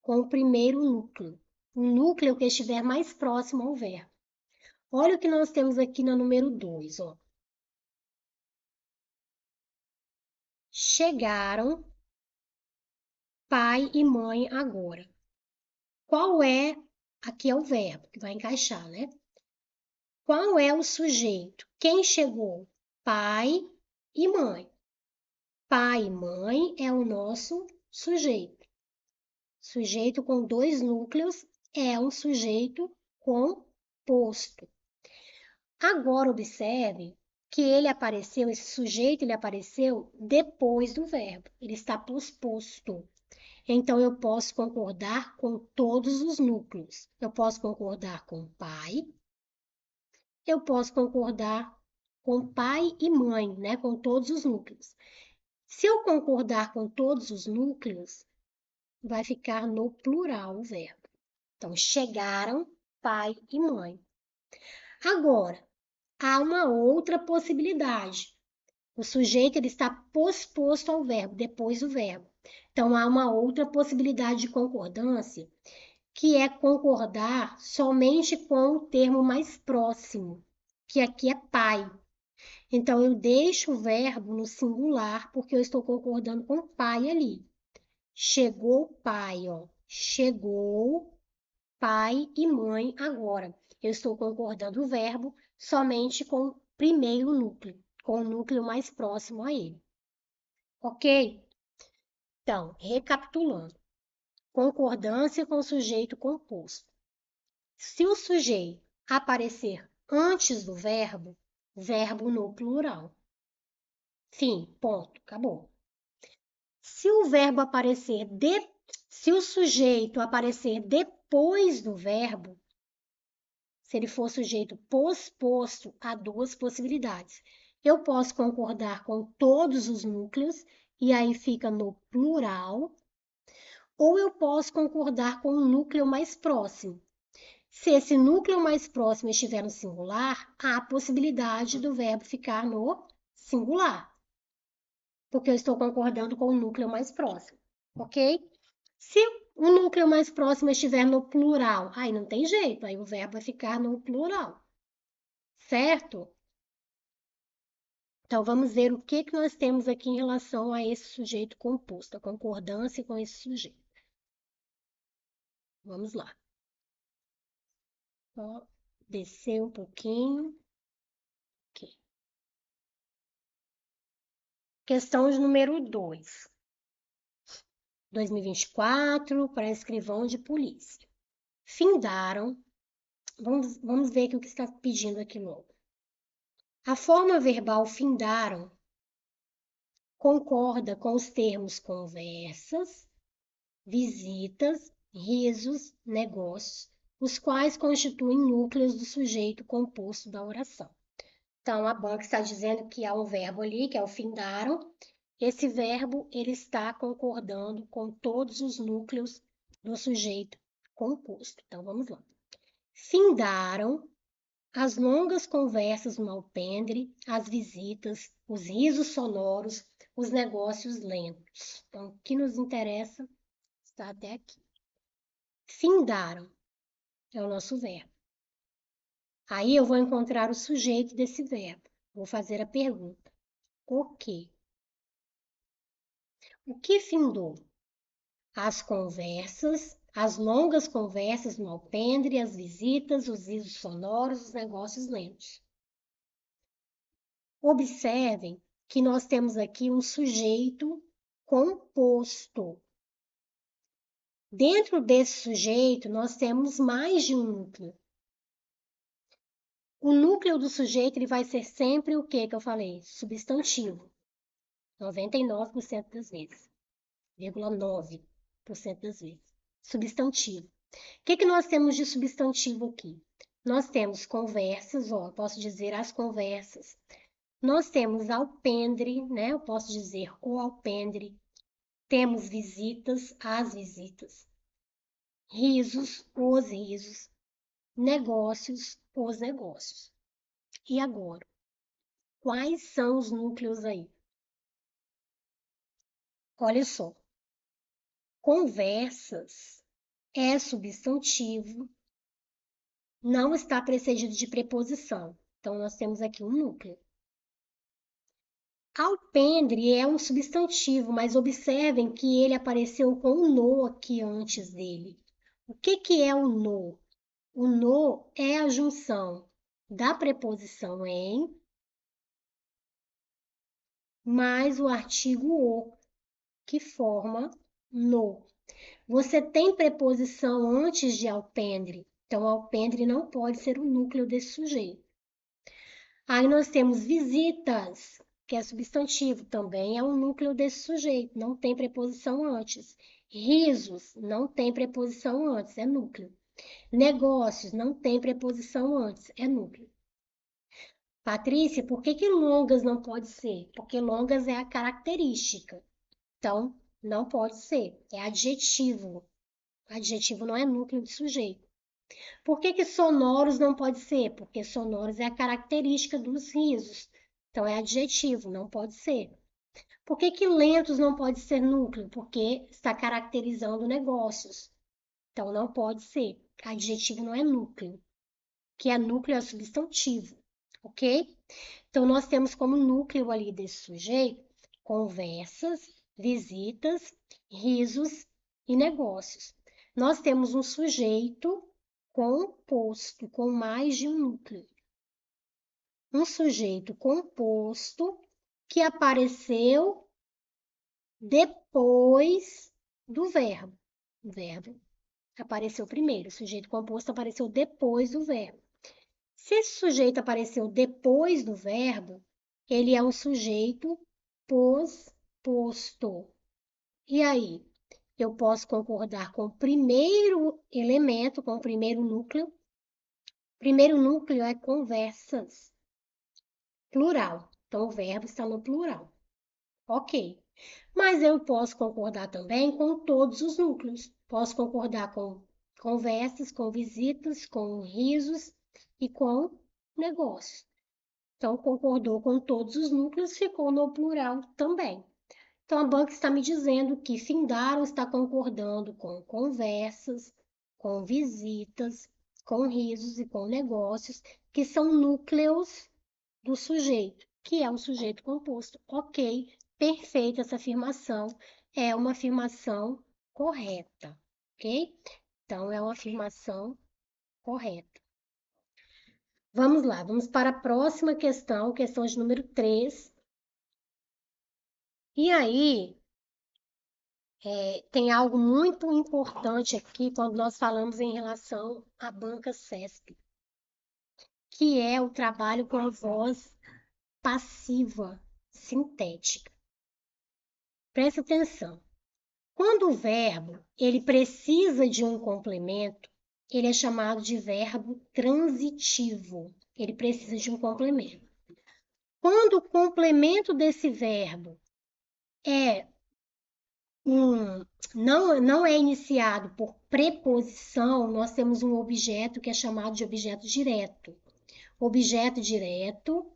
S1: núcleo, o núcleo que estiver mais próximo ao verbo. Olha o que nós temos aqui na número 2, ó. Chegaram pai e mãe agora. Qual é, aqui é o verbo que vai encaixar, né? Qual é o sujeito? Quem chegou? Pai e mãe. Pai e mãe é o nosso sujeito. Sujeito com dois núcleos é um sujeito composto. Agora observe que esse sujeito ele apareceu depois do verbo. Ele está posposto. Então, eu posso concordar com todos os núcleos. Eu posso concordar com o pai, eu posso concordar com pai e mãe, né? Com todos os núcleos. Se eu concordar com todos os núcleos, vai ficar no plural o verbo. Então, chegaram pai e mãe. Agora, há uma outra possibilidade. O sujeito ele está posposto ao verbo, depois do verbo. Então, há uma outra possibilidade de concordância, que é concordar somente com o termo mais próximo, que aqui é pai. Então, eu deixo o verbo no singular, porque eu estou concordando com o pai ali. Chegou o pai, ó. Chegou pai e mãe agora. Eu estou concordando o verbo somente com o primeiro núcleo, com o núcleo mais próximo a ele. Ok? Então, recapitulando. Concordância com o sujeito composto. Se o sujeito aparecer antes do verbo, verbo no plural. Fim, ponto, acabou. Se o verbo aparecer se o sujeito aparecer depois do verbo, se ele for sujeito posposto, há duas possibilidades. Eu posso concordar com todos os núcleos e aí fica no plural, ou eu posso concordar com o núcleo mais próximo. Se esse núcleo mais próximo estiver no singular, há a possibilidade do verbo ficar no singular, porque eu estou concordando com o núcleo mais próximo, ok? Se o núcleo mais próximo estiver no plural, aí não tem jeito, aí o verbo vai ficar no plural, certo? Então, vamos ver o que nós temos aqui em relação a esse sujeito composto, a concordância com esse sujeito. Vamos lá. Ó, descer um pouquinho. Ok. Questão de número 2. 2024, para escrivão de polícia. Findaram. Vamos ver aqui o que está pedindo aqui logo. A forma verbal findaram concorda com os termos conversas, visitas, risos, negócios, os quais constituem núcleos do sujeito composto da oração. Então, a banca está dizendo que há um verbo ali, que é o findaram. Esse verbo ele está concordando com todos os núcleos do sujeito composto. Então, vamos lá. Findaram as longas conversas no alpendre, as visitas, os risos sonoros, os negócios lentos. Então, o que nos interessa está até aqui. Findaram é o nosso verbo. Aí eu vou encontrar o sujeito desse verbo. Vou fazer a pergunta. O quê? O que findou? As conversas, as longas conversas no alpendre, as visitas, os risos sonoros, os negócios lentos. Observem que nós temos aqui um sujeito composto. Dentro desse sujeito, nós temos mais de um núcleo. O núcleo do sujeito ele vai ser sempre o que eu falei? Substantivo. 99% das vezes. 0,9% das vezes. Substantivo. O que nós temos de substantivo aqui? Nós temos conversas, ó, posso dizer as conversas. Nós temos alpendre, né? Eu posso dizer o alpendre. Temos visitas, as visitas. Risos, os risos. Negócios, os negócios. E agora? Quais são os núcleos aí? Olha só. Conversas é substantivo, não está precedido de preposição. Então, nós temos aqui um núcleo. Alpendre é um substantivo, mas observem que ele apareceu com um no aqui antes dele. O que é o no? O no é a junção da preposição em mais o artigo o, que forma no. Você tem preposição antes de alpendre, então alpendre não pode ser o núcleo desse sujeito. Aí nós temos visitas, que é substantivo, também é um núcleo desse sujeito, não tem preposição antes. Risos, não tem preposição antes, é núcleo. Negócios, não tem preposição antes, é núcleo. Patrícia, por que longas não pode ser? Porque longas é a característica. Então, não pode ser, é adjetivo. Adjetivo não é núcleo de sujeito. Por que sonoros não pode ser? Porque sonoros é a característica dos risos. Então, é adjetivo, não pode ser. Por que lentos não pode ser núcleo? Porque está caracterizando negócios. Então, não pode ser. Adjetivo não é núcleo. Que é núcleo é substantivo, ok? Então, nós temos como núcleo ali desse sujeito conversas, visitas, risos e negócios. Nós temos um sujeito composto com mais de um núcleo. Um sujeito composto que apareceu depois do verbo. O verbo apareceu primeiro, o sujeito composto apareceu depois do verbo. Se esse sujeito apareceu depois do verbo, ele é um sujeito posposto. E aí? Eu posso concordar com o primeiro elemento, com o primeiro núcleo. O primeiro núcleo é conversas, plural. Então, o verbo está no plural. Ok. Mas eu posso concordar também com todos os núcleos. Posso concordar com conversas, com visitas, com risos e com negócios. Então, concordou com todos os núcleos, ficou no plural também. Então, a banca está me dizendo que Findaro está concordando com conversas, com visitas, com risos e com negócios, que são núcleos do sujeito, que é um sujeito composto. Ok, perfeita essa afirmação. É uma afirmação correta, ok? Então, é uma afirmação correta. Vamos lá, vamos para a próxima questão, questão de número 3. E aí, tem algo muito importante aqui quando nós falamos em relação à banca CESP, que é o trabalho com a voz passiva sintética. Presta atenção. Quando o verbo ele precisa de um complemento, ele é chamado de verbo transitivo. Ele precisa de um complemento. Quando o complemento desse verbo é não é iniciado por preposição, nós temos um objeto que é chamado de objeto direto. Objeto direto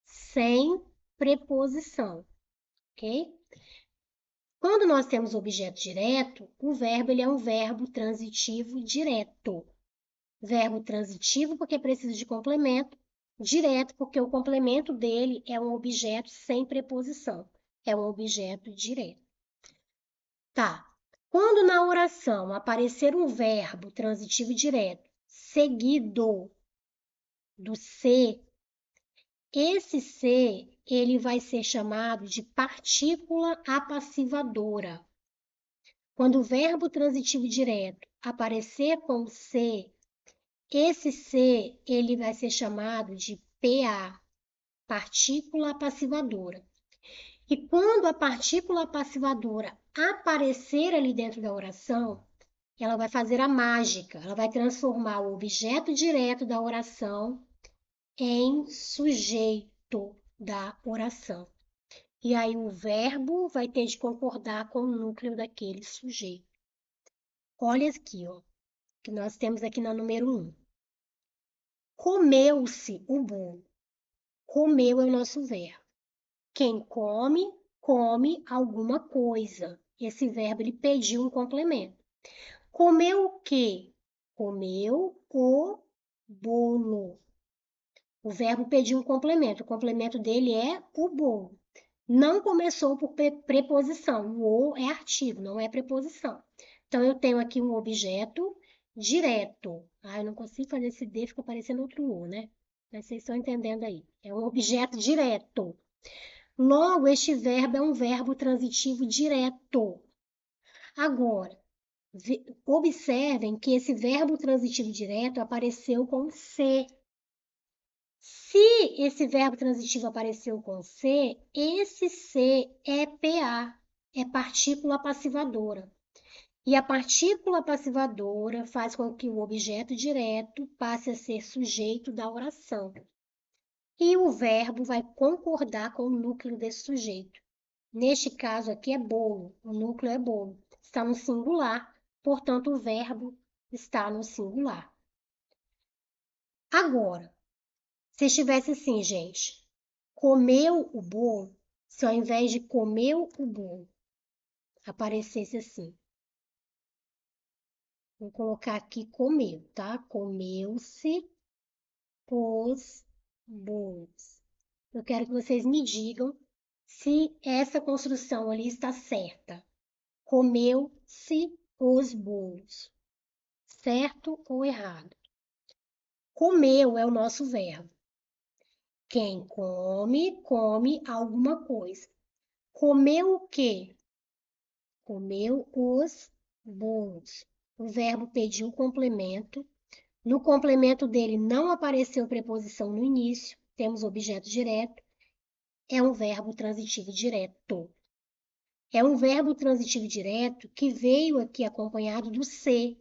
S1: sem preposição, ok? Quando nós temos objeto direto, o verbo ele é um verbo transitivo direto. Verbo transitivo porque precisa de complemento, direto porque o complemento dele é um objeto sem preposição, é um objeto direto. Tá. Quando na oração aparecer um verbo transitivo direto seguido do ser, esse ser ele vai ser chamado de partícula apassivadora. Quando o verbo transitivo direto aparecer com C, esse C ele vai ser chamado de PA, partícula passivadora. E quando a partícula passivadora aparecer ali dentro da oração, ela vai fazer a mágica, ela vai transformar o objeto direto da oração em sujeito da oração. E aí o verbo vai ter de concordar com o núcleo daquele sujeito. Olha aqui, ó, que nós temos aqui na número 1. Comeu-se o bolo. Comeu é o nosso verbo. Quem come, come alguma coisa. Esse verbo ele pediu um complemento. Comeu o quê? Comeu o bolo. O verbo pediu um complemento. O complemento dele é o bolo. Não começou por preposição. O é artigo, não é preposição. Então, eu tenho aqui um objeto direto. Ah, eu não consigo fazer esse D, fica parecendo outro O, né? Mas vocês estão entendendo aí. É um objeto direto. Logo, este verbo é um verbo transitivo direto. Agora, observem que esse verbo transitivo direto apareceu com C. Se esse verbo transitivo apareceu com C, esse C é PA, é partícula passivadora. E a partícula passivadora faz com que o objeto direto passe a ser sujeito da oração. E o verbo vai concordar com o núcleo desse sujeito. Neste caso aqui é bolo, o núcleo é bolo. Está no singular, portanto o verbo está no singular. Agora, se estivesse assim, gente, comeu o bolo, se ao invés de comeu o bolo, aparecesse assim. Vou colocar aqui comeu, tá? Comeu-se os bolos. Eu quero que vocês me digam se essa construção ali está certa. Comeu-se os bolos. Certo ou errado? Comeu é o nosso verbo. Quem come, come alguma coisa. Comeu o quê? Comeu os bolos. O verbo pediu o complemento. No complemento dele não apareceu preposição no início. Temos objeto direto. É um verbo transitivo direto. É um verbo transitivo direto que veio aqui acompanhado do ser.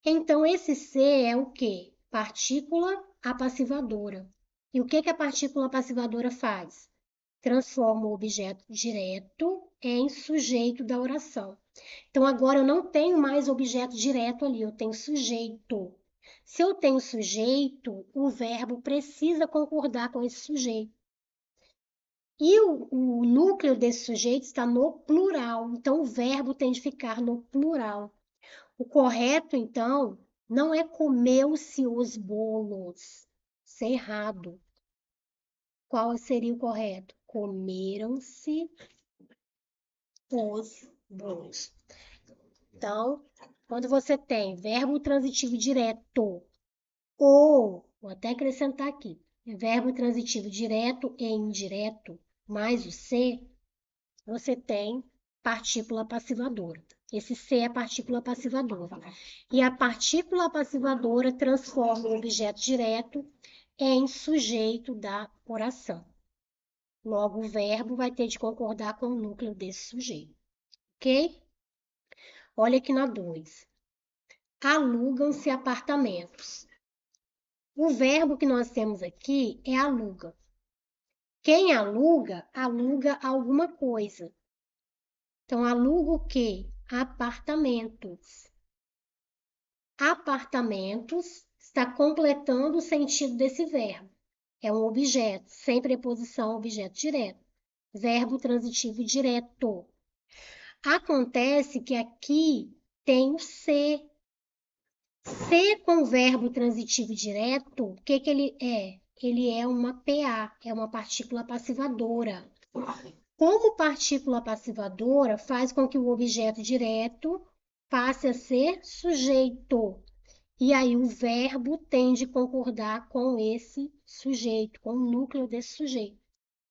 S1: Então, esse ser é o quê? Partícula apassivadora. E o que a partícula apassivadora faz? Transforma o objeto direto em sujeito da oração. Então, agora eu não tenho mais objeto direto ali, eu tenho sujeito. Se eu tenho sujeito, o verbo precisa concordar com esse sujeito. E o núcleo desse sujeito está no plural, então o verbo tem de ficar no plural. O correto, então, não é comeu-se os bolos. Isso é errado. Qual seria o correto? Comeram-se os bolos. Então, quando você tem verbo transitivo direto ou, vou até acrescentar aqui, verbo transitivo direto e indireto, mais o ser, você tem partícula passivadora. Esse ser é a partícula passivadora. E a partícula passivadora transforma o objeto direto em sujeito da oração. Logo, o verbo vai ter de concordar com o núcleo desse sujeito. Ok? Olha aqui na 2. Alugam-se apartamentos. O verbo que nós temos aqui é aluga. Quem aluga, aluga alguma coisa. Então, aluga o quê? Apartamentos. Apartamentos está completando o sentido desse verbo. É um objeto, sem preposição, objeto direto. Verbo transitivo direto. Acontece que aqui tem o ser. Ser com verbo transitivo direto, o que ele é? Ele é uma PA, é uma partícula passivadora. Como partícula passivadora, faz com que o objeto direto passe a ser sujeito. E aí o verbo tem de concordar com esse sujeito, com o núcleo desse sujeito,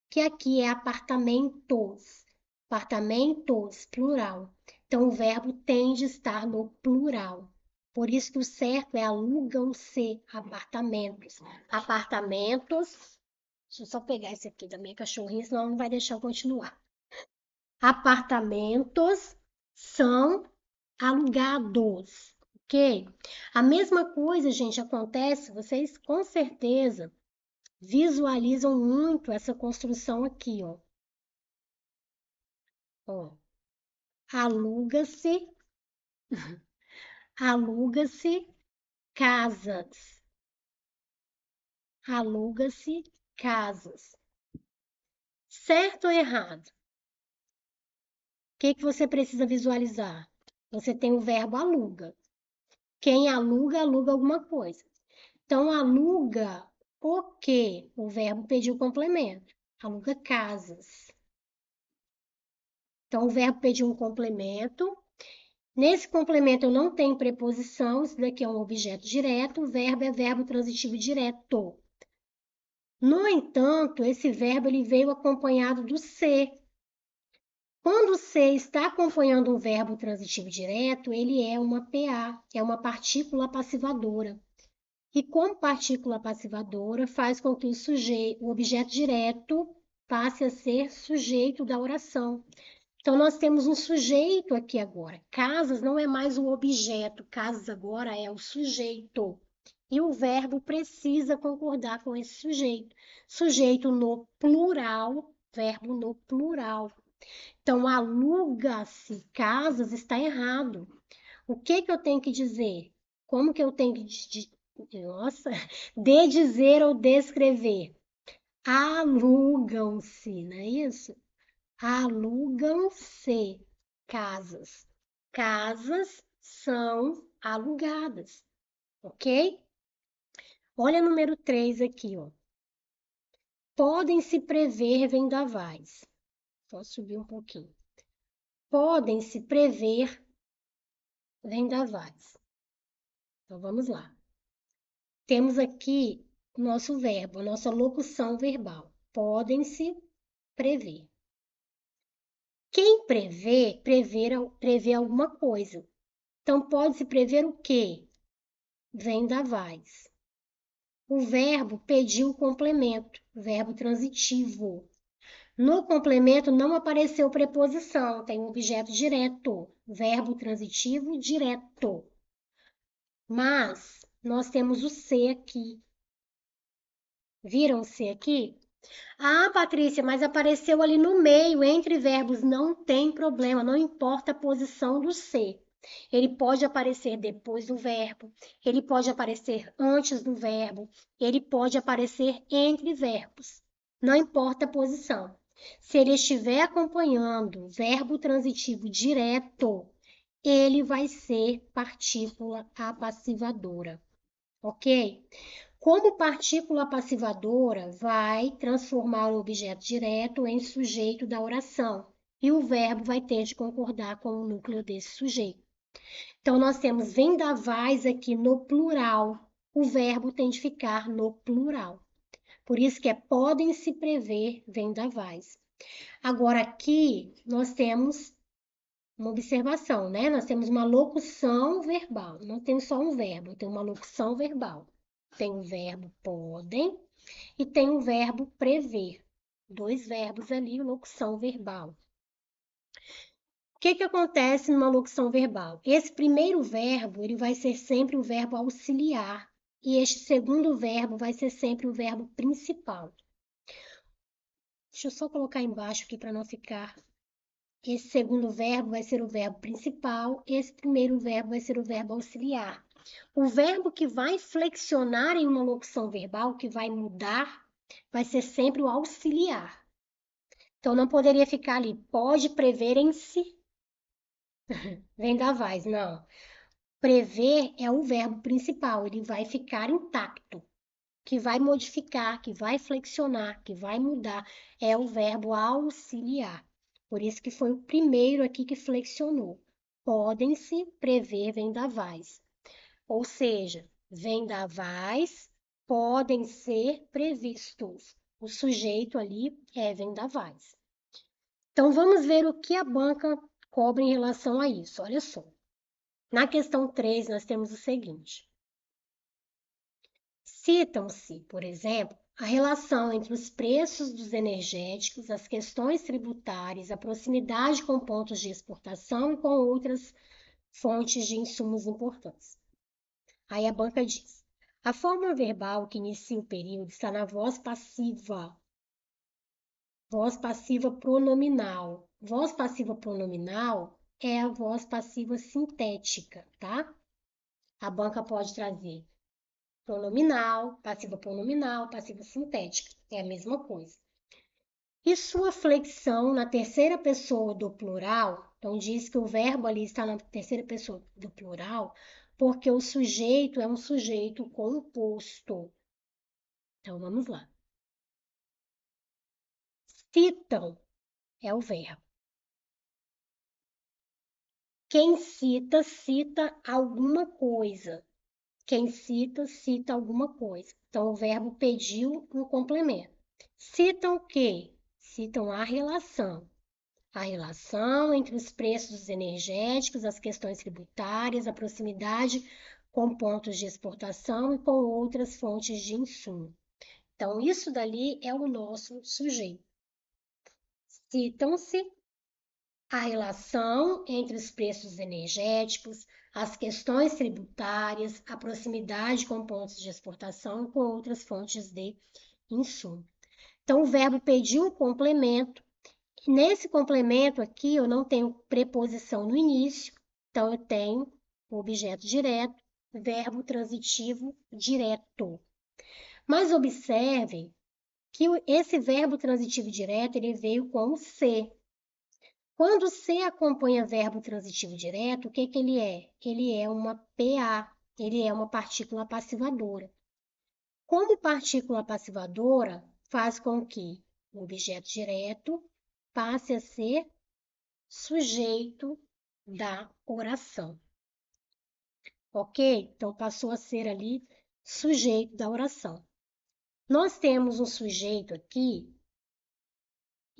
S1: que aqui é apartamentos. Apartamentos, plural. Então, o verbo tem de estar no plural. Por isso que o certo é alugam-se apartamentos. Apartamentos. Deixa eu só pegar esse aqui da minha cachorrinha, senão ela não vai deixar eu continuar. Apartamentos são alugados, ok? A mesma coisa, gente, acontece, vocês com certeza visualizam muito essa construção aqui, ó. Ó, aluga-se, aluga-se casas, aluga-se casas. Certo ou errado? O que que você precisa visualizar? Você tem o verbo aluga. Quem aluga, aluga alguma coisa. Então, aluga o quê? O verbo pediu complemento. Aluga casas. Então, o verbo pediu um complemento. Nesse complemento eu não tenho preposição, isso daqui é um objeto direto, o verbo é verbo transitivo direto. No entanto, esse verbo ele veio acompanhado do ser. Quando o ser está acompanhando um verbo transitivo direto, ele é uma PA, é uma partícula passivadora. E como partícula passivadora, faz com que o objeto direto passe a ser sujeito da oração. Então, nós temos um sujeito aqui agora. Casas não é mais o objeto, casas agora é o sujeito. E o verbo precisa concordar com esse sujeito. Sujeito no plural, verbo no plural. Então, aluga-se casas está errado. O que que eu tenho que dizer? Como que eu tenho que nossa, de dizer ou descrever? Alugam-se, não é isso? Alugam-se casas. Casas são alugadas, ok? Olha o número 3 aqui, ó. Podem-se prever vendavais. Posso subir um pouquinho. Podem-se prever vendavais. Então vamos lá. Temos aqui o nosso verbo, a nossa locução verbal. Podem-se prever. Quem prevê alguma coisa. Então, pode-se prever o quê? Vendavais. O verbo pediu o complemento, verbo transitivo. No complemento não apareceu preposição, tem um objeto direto, verbo transitivo direto. Mas nós temos o ser aqui. Viram o ser aqui? Ah, Patrícia, mas apareceu ali no meio, entre verbos. Não tem problema, não importa a posição do ser. Ele pode aparecer depois do verbo, ele pode aparecer antes do verbo, ele pode aparecer entre verbos. Não importa a posição. Se ele estiver acompanhando verbo transitivo direto, ele vai ser partícula apassivadora, ok? Como partícula passivadora, vai transformar o objeto direto em sujeito da oração, e o verbo vai ter de concordar com o núcleo desse sujeito. Então, nós temos vendavais aqui no plural. O verbo tem de ficar no plural. Por isso que é podem se prever vendavais. Agora, aqui nós temos uma observação, né? Nós temos uma locução verbal. Não tem só um verbo, tem uma locução verbal. Tem o verbo podem e tem o verbo prever. Dois verbos ali, locução verbal. O que que acontece numa locução verbal? Esse primeiro verbo, ele vai ser sempre o verbo auxiliar e este segundo verbo vai ser sempre o verbo principal. Deixa eu só colocar embaixo aqui para não ficar. Esse segundo verbo vai ser o verbo principal, esse primeiro verbo vai ser o verbo auxiliar. O verbo que vai flexionar em uma locução verbal, que vai mudar, vai ser sempre o auxiliar. Então, não poderia ficar ali, pode prever em si. Vendavais, não. Prever é o verbo principal, ele vai ficar intacto. Que vai modificar, que vai flexionar, que vai mudar, é o verbo auxiliar. Por isso que foi o primeiro aqui que flexionou. Podem-se prever vendavais. Ou seja, vendavais podem ser previstos. O sujeito ali é vendavais. Então, vamos ver o que a banca cobra em relação a isso. Olha só. Na questão 3, nós temos o seguinte. Citam-se, por exemplo, a relação entre os preços dos energéticos, as questões tributárias, a proximidade com pontos de exportação e com outras fontes de insumos importantes. Aí a banca diz: a forma verbal que inicia o período está na voz passiva pronominal. Voz passiva pronominal é a voz passiva sintética, tá? A banca pode trazer pronominal, passiva sintética, é a mesma coisa. E sua flexão na terceira pessoa do plural, então diz que o verbo ali está na terceira pessoa do plural, porque o sujeito é um sujeito composto. Então vamos lá. Citam é o verbo. Quem cita, cita alguma coisa. Quem cita, cita alguma coisa. Então, o verbo pediu um complemento. Citam o quê? Citam a relação. A relação entre os preços energéticos, as questões tributárias, a proximidade com pontos de exportação e com outras fontes de insumo. Então, isso dali é o nosso sujeito. Citam-se a relação entre os preços energéticos, as questões tributárias, a proximidade com pontos de exportação e com outras fontes de insumo. Então, o verbo pediu um complemento. Nesse complemento aqui, eu não tenho preposição no início, então eu tenho o objeto direto, verbo transitivo direto. Mas observem que esse verbo transitivo direto, ele veio com o ser. Quando C acompanha verbo transitivo direto, o que ele é? Ele é uma PA, ele é uma partícula passivadora. Como partícula passivadora, faz com que o objeto direto passe a ser sujeito da oração. Ok? Então, passou a ser ali sujeito da oração. Nós temos um sujeito aqui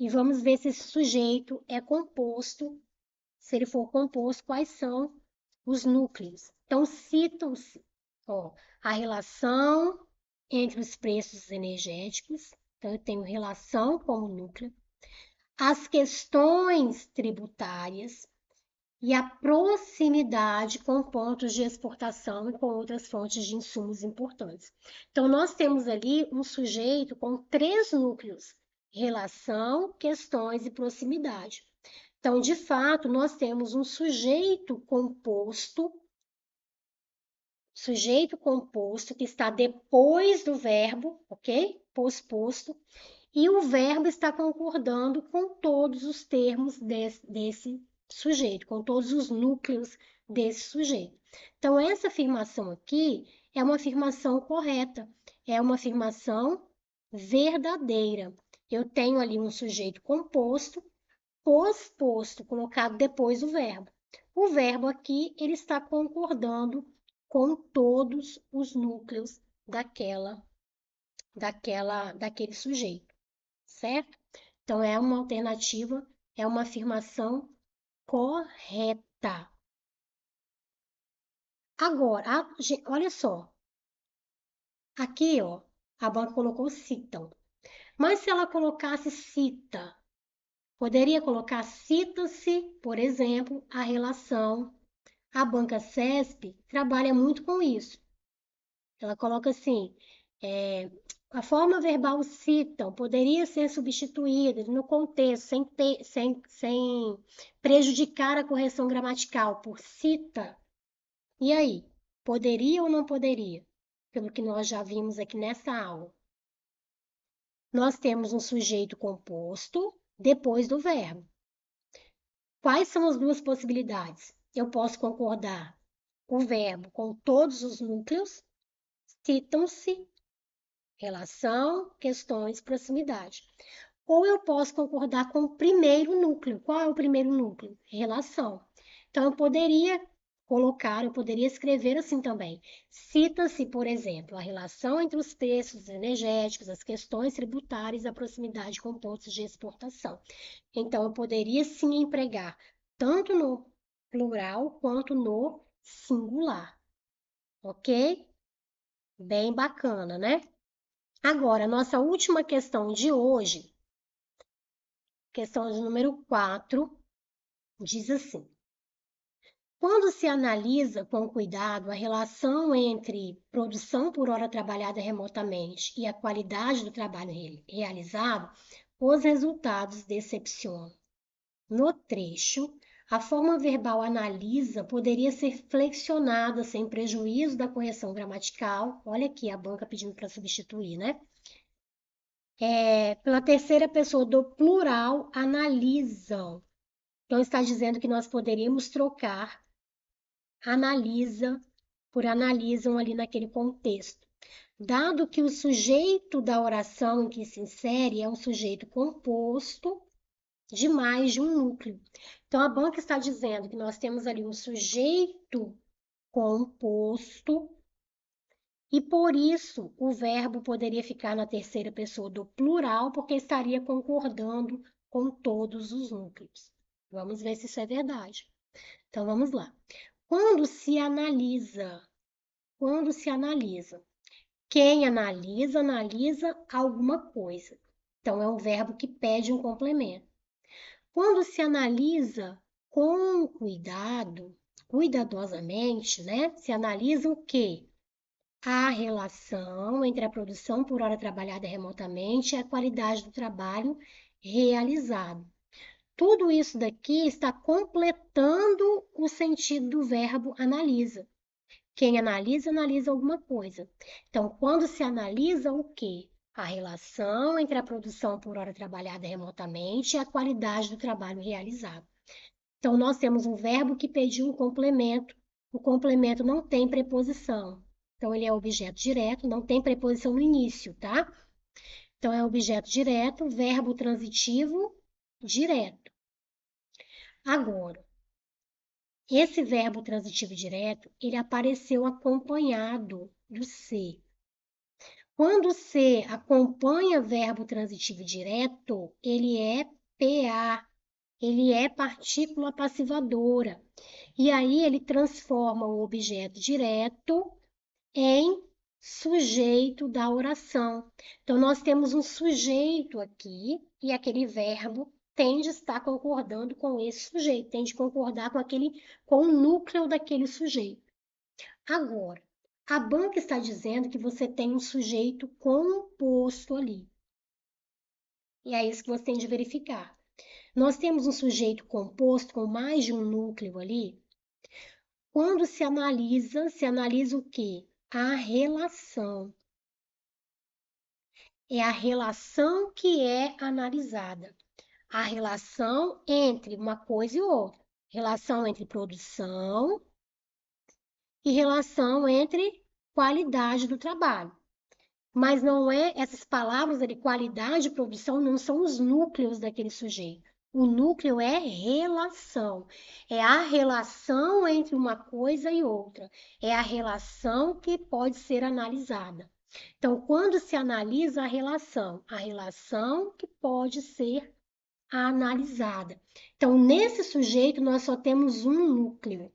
S1: e vamos ver se esse sujeito é composto. Se ele for composto, quais são os núcleos? Então, citam-se a relação entre os preços energéticos, então eu tenho relação como núcleo, as questões tributárias e a proximidade com pontos de exportação e com outras fontes de insumos importantes. Então, nós temos ali um sujeito com 3 núcleos: relação, questões e proximidade. Então, de fato, nós temos um sujeito composto que está depois do verbo, ok? Posposto, e o verbo está concordando com todos os termos desse sujeito, com todos os núcleos desse sujeito. Então, essa afirmação aqui é uma afirmação correta, é uma afirmação verdadeira. Eu tenho ali um sujeito composto, posposto, colocado depois do verbo. O verbo aqui, ele está concordando com todos os núcleos daquele sujeito, certo? Então, é uma alternativa, é uma afirmação correta. Agora, olha só. Aqui, ó, a banca colocou citam. Mas se ela colocasse cita, poderia colocar cita-se, por exemplo, a relação. A banca CESP trabalha muito com isso. Ela coloca assim, a forma verbal citam poderia ser substituída no contexto, sem prejudicar a correção gramatical, por cita. E aí, poderia ou não poderia? Pelo que nós já vimos aqui nessa aula. Nós temos um sujeito composto depois do verbo. Quais são as duas possibilidades? Eu posso concordar o verbo com todos os núcleos, citam-se, relação, questões, proximidade. Ou eu posso concordar com o primeiro núcleo. Qual é o primeiro núcleo? Relação. Então, eu poderia escrever assim também. Cita-se, por exemplo, a relação entre os preços energéticos, as questões tributárias e a proximidade com pontos de exportação. Então, eu poderia sim empregar tanto no plural quanto no singular, ok? Bem bacana, né? Agora, nossa última questão de hoje, questão de número 4, diz assim: quando se analisa com cuidado a relação entre produção por hora trabalhada remotamente e a qualidade do trabalho realizado, os resultados decepcionam. No trecho, a forma verbal analisa poderia ser flexionada sem prejuízo da correção gramatical. Olha aqui a banca pedindo para substituir, né? Pela terceira pessoa do plural, analisam. Então, está dizendo que nós poderíamos trocar analisa por analisam ali naquele contexto. Dado que o sujeito da oração em que se insere é um sujeito composto de mais de um núcleo. Então, a banca está dizendo que nós temos ali um sujeito composto e, por isso, o verbo poderia ficar na terceira pessoa do plural, porque estaria concordando com todos os núcleos. Vamos ver se isso é verdade. Então, vamos lá. Quando se analisa, quem analisa, analisa alguma coisa. Então, é um verbo que pede um complemento. Quando se analisa com cuidado, cuidadosamente, né? Se analisa o quê? A relação entre a produção por hora trabalhada remotamente e a qualidade do trabalho realizado. Tudo isso daqui está completando o sentido do verbo analisa. Quem analisa, analisa alguma coisa. Então, quando se analisa o quê? A relação entre a produção por hora trabalhada remotamente e a qualidade do trabalho realizado. Então, nós temos um verbo que pediu um complemento. O complemento não tem preposição. Então, ele é objeto direto, não tem preposição no início, tá? Então, é objeto direto, verbo transitivo direto. Agora, esse verbo transitivo direto, ele apareceu acompanhado do ser. Quando o ser acompanha verbo transitivo direto, ele é PA, ele é partícula passivadora. E aí ele transforma o objeto direto em sujeito da oração. Então, nós temos um sujeito aqui e aquele verbo tem de estar concordando com esse sujeito, tem de concordar com o núcleo daquele sujeito. Agora, a banca está dizendo que você tem um sujeito composto ali. E é isso que você tem de verificar. Nós temos um sujeito composto com mais de um núcleo ali. Quando se analisa o quê? A relação. É a relação que é analisada. A relação entre uma coisa e outra. Relação entre produção e relação entre qualidade do trabalho. Mas não é essas palavras de qualidade e produção não são os núcleos daquele sujeito. O núcleo é relação. É a relação entre uma coisa e outra. É a relação que pode ser analisada. Então, quando se analisa a relação que pode ser analisada. Então, nesse sujeito, nós só temos um núcleo.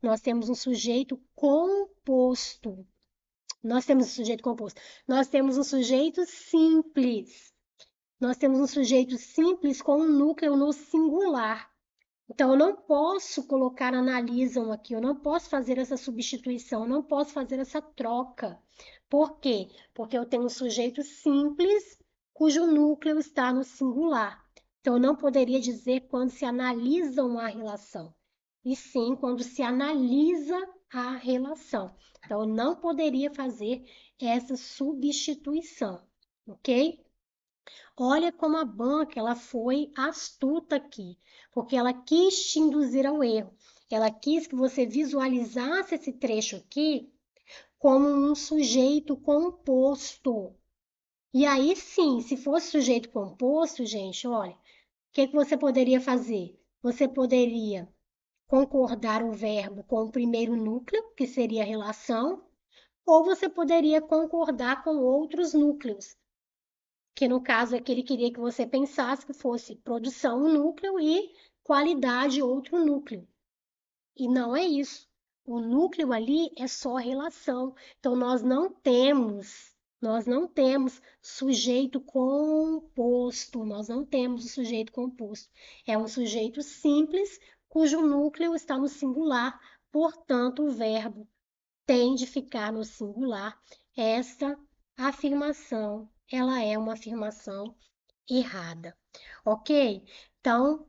S1: Nós temos um sujeito composto. Nós temos um sujeito composto. Nós temos um sujeito simples. Nós temos um sujeito simples com um núcleo no singular. Então, eu não posso colocar analisam aqui, eu não posso fazer essa substituição, eu não posso fazer essa troca. Por quê? Porque eu tenho um sujeito simples cujo núcleo está no singular. Então, eu não poderia dizer quando se analisam a relação, e sim quando se analisa a relação. Então, eu não poderia fazer essa substituição, ok? Olha como a banca ela foi astuta aqui, porque ela quis te induzir ao erro. Ela quis que você visualizasse esse trecho aqui como um sujeito composto. E aí sim, se fosse sujeito composto, gente, olha, o que você poderia fazer? Você poderia concordar o verbo com o primeiro núcleo, que seria a relação, ou você poderia concordar com outros núcleos, que no caso é que ele queria que você pensasse que fosse produção, um núcleo, e qualidade outro núcleo. E não é isso. O núcleo ali é só relação. Então nós não temos sujeito composto, nós não temos o sujeito composto. É um sujeito simples cujo núcleo está no singular, portanto, o verbo tem de ficar no singular. Essa afirmação, ela é uma afirmação errada, ok? Então,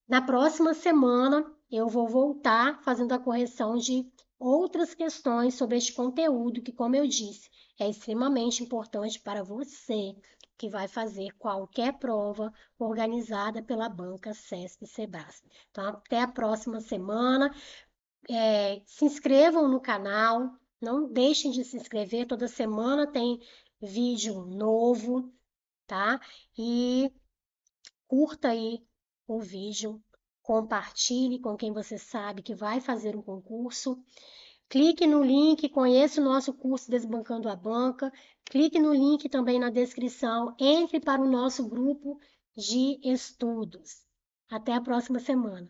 S1: na próxima semana eu vou voltar fazendo a correção de outras questões sobre este conteúdo, que, como eu disse, é extremamente importante para você que vai fazer qualquer prova organizada pela banca SESC e Sebrasp. Então, até a próxima semana. Se inscrevam no canal, não deixem de se inscrever, toda semana tem vídeo novo, tá? E curta aí o vídeo, compartilhe com quem você sabe que vai fazer um concurso. Clique no link, conheça o nosso curso Desbancando a Banca. Clique no link também na descrição. Entre para o nosso grupo de estudos. Até a próxima semana.